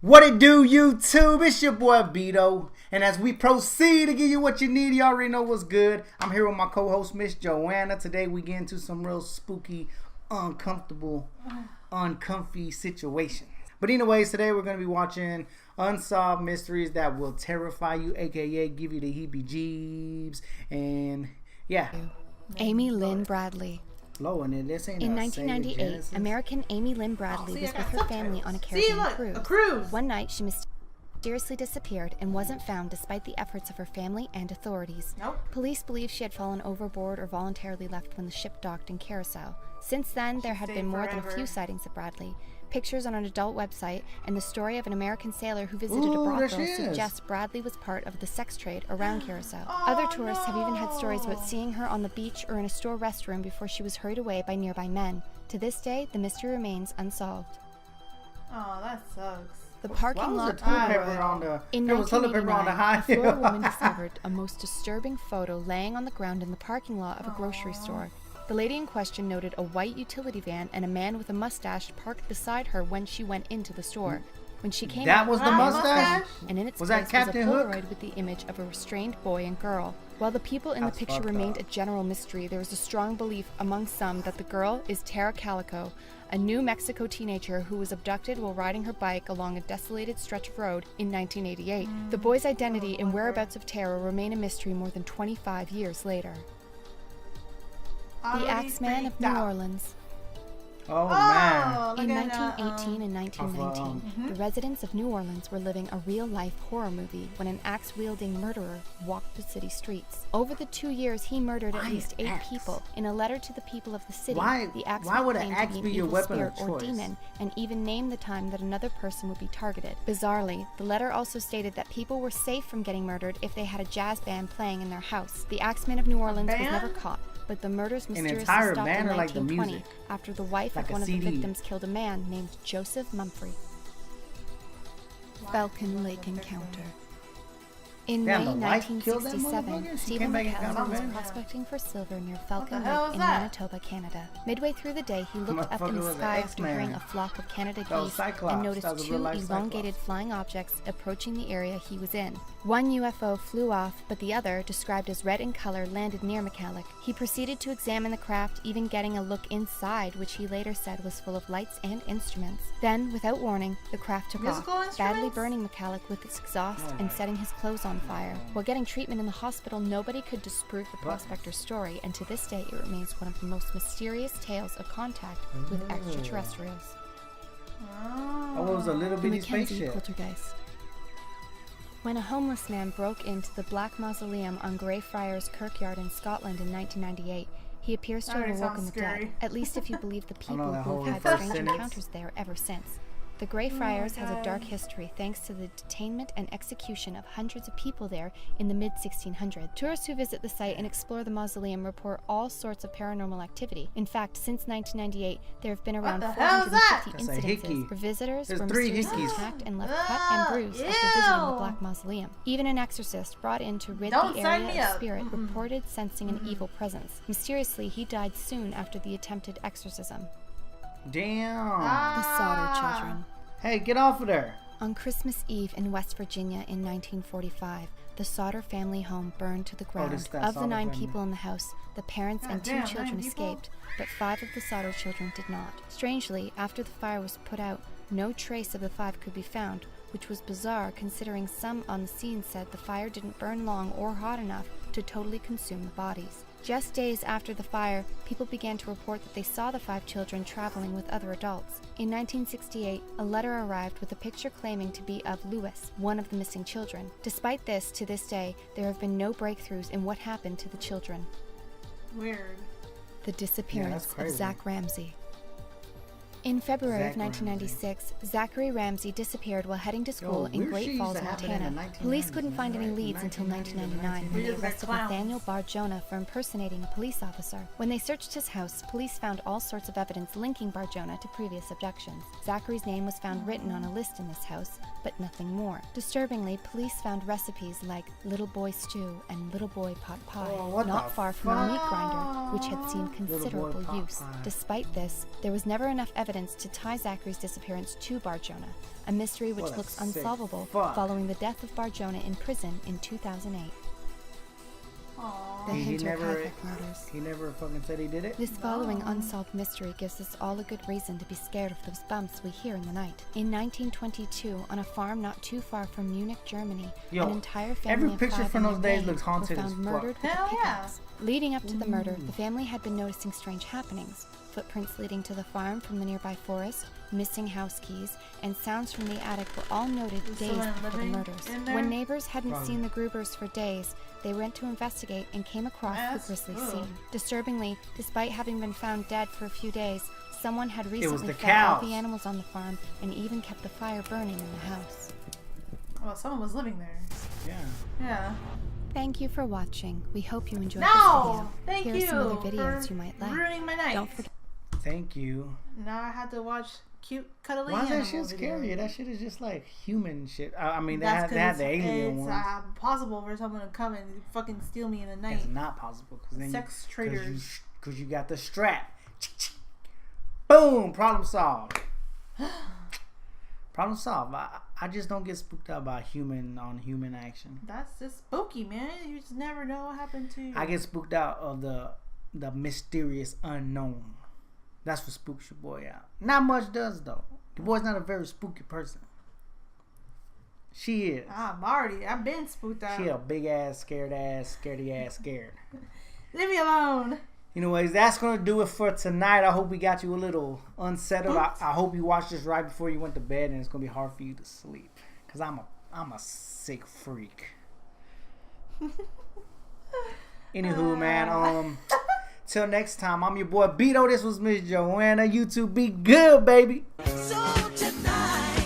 What it do, YouTube? It's your boy Bedo, and as we proceed to give you what you need, you already know what's good. I'm here with my co-host Miss Joanna. Today we get into some real spooky, uncomfortable, uncomfy situations. But anyways, today we're going to be watching Unsolved Mysteries that will terrify you, aka give you the heebie-jeebs, and yeah. Amy Lynn Bradley. In 1998, American Amy Lynn Bradley was with her family on a Caribbean cruise. One night, she mysteriously disappeared and wasn't found despite the efforts of her family and authorities. Police believe she had fallen overboard or voluntarily left when the ship docked in Curacao. Since then, there had been more than a few sightings of Bradley. Pictures on an adult website and the story of an American sailor who visited a brothel suggests Bradley was part of the sex trade around Curacao. Other tourists have even had stories about seeing her on the beach or in a store restroom before she was hurried away by nearby men. To this day, the mystery remains unsolved. Oh, that sucks. The parking lot in 1989, a Florida woman discovered a most disturbing photo laying on the ground in the parking lot of a grocery store. The lady in question noted a white utility van and a man with a mustache parked beside her when she went into the store. When she came out, was the mustache? And in its was place that was a Polaroid with the image of a restrained boy and girl. While the people in the picture remained a general mystery, there was a strong belief among some that the girl is Tara Calico, a New Mexico teenager who was abducted while riding her bike along a desolated stretch of road in 1988. The boy's identity and whereabouts of Tara remain a mystery more than 25 years later. The Axeman of New Orleans. Oh, man. In 1918 and 1919, the residents of New Orleans were living a real-life horror movie when an axe-wielding murderer walked the city streets. Over the 2 years, he murdered at least 8 people. In a letter to the people of the city, the Axeman claimed to be an evil spirit or demon, and even named the time that another person would be targeted. Bizarrely, the letter also stated that people were safe from getting murdered if they had a jazz band playing in their house. The Axeman of New Orleans was never caught, but the murders mysteriously stopped in 1920 after the wife of one of the victims killed a man named Joseph Mumphrey. Falcon Lake Encounter. In May 1967, Stephen McCallum was prospecting for silver near Falcon Lake in Manitoba, Canada. Midway through the day, he looked up in the sky after hearing a flock of Canada geese and noticed 2 elongated flying objects approaching the area he was in. One UFO flew off, but the other, described as red in color, landed near McCallum. He proceeded to examine the craft, even getting a look inside, which he later said was full of lights and instruments. Then, without warning, the craft took off, badly burning McCallum with its exhaust and setting his clothes on fire. While getting treatment in the hospital, nobody could disprove the prospector's story, and to this day it remains one of the most mysterious tales of contact with extraterrestrials. Oh, it was a little bitty spaceship. Poltergeist. When a homeless man broke into the Black Mausoleum on Greyfriars Kirkyard in Scotland in 1998, he appears to have awoken the dead, at least if you believe the people who have had strange encounters there ever since. The Greyfriars has a dark history thanks to the detainment and execution of hundreds of people there in the mid-1600s. Tourists who visit the site and explore the mausoleum report all sorts of paranormal activity. In fact, since 1998, there have been around 450 incidences where visitors were mysteriously attacked and left cut and bruised after visiting the Black Mausoleum. Even an exorcist brought in to rid the area of spirit reported sensing an evil presence. Mysteriously, he died soon after the attempted exorcism. Damn. The Sauter Children. Hey, get off of there. On Christmas Eve in West Virginia in 1945, the Sauter family home burned to the ground. Of the 9 people in the house, the parents and 2 children escaped, but 5 of the Sauter children did not. Strangely, after the fire was put out, no trace of the 5 could be found, which was bizarre considering some on the scene said the fire didn't burn long or hot enough to totally consume the bodies. Just days after the fire, people began to report that they saw the 5 children traveling with other adults. In 1968, a letter arrived with a picture claiming to be of Louis, one of the missing children. Despite this, to this day, there have been no breakthroughs in what happened to the children. Weird. The disappearance of Zach Ramsey. In February of 1996, Zachary Ramsey disappeared while heading to school in Great Falls, Montana. Police couldn't find any leads until 1999 when they arrested Nathaniel Barjona for impersonating a police officer. When they searched his house, police found all sorts of evidence linking Barjona to previous abductions. Zachary's name was found written on a list in this house, but nothing more. Disturbingly, police found recipes like Little Boy Stew and Little Boy Pot Pie, not far from a meat grinder, which had seen considerable use. Despite this, there was never enough evidence evidence to tie Zachary's disappearance to Bar Jonah, a mystery which looks sick unsolvable fuck. following the death of Bar Jonah in prison in 2008. The Hinter Catholic murders. He never fucking said he did it? This following unsolved mystery gives us all a good reason to be scared of those bumps we hear in the night. In 1922, on a farm not too far from Munich, Germany, an entire family every of picture 5 from those and days their looks gang haunted were as found fuck. murdered with Hell a yeah. pickaxe. Leading up to the murder, the family had been noticing strange happenings. Footprints leading to the farm from the nearby forest, missing house keys, and sounds from the attic were all noted days before the murders. When neighbors hadn't seen the Grubers for days, they went to investigate and came across the grisly scene. Disturbingly, despite having been found dead for a few days, someone had recently fed all the animals on the farm and even kept the fire burning in the house. Well, someone was living there. Yeah. Yeah. Thank you for watching. We hope you enjoyed this No! video. Thank Here you are some other videos for you might like. ruining my night. Don't forget. Thank you. Now I have to watch cute, cuddly Why is that animal shit scary? videos. That shit is just like human shit. I mean, they That's have the 'cause alien it's ones. possible for someone to come and fucking steal me in the night. It's not possible because then Sex traders. Because you got the strap. Boom! Problem solved. Problem solved. I just don't get spooked out by human on human action. That's just spooky, man. You just never know what happened to you. I get spooked out of the mysterious unknown. That's what spooks your boy out. Not much does though. Your boy's not a very spooky person. She is. I've been spooked out. She a big ass, scaredy ass, scared. Leave me alone. Anyways, that's gonna do it for tonight. I hope we got you a little unsettled. I hope you watched this right before you went to bed, and it's gonna be hard for you to sleep. Cause I'm a sick freak. Anywho, man. Till next time, I'm your boy Bedo. This was Miss Joanna. You two be good, baby. So tonight.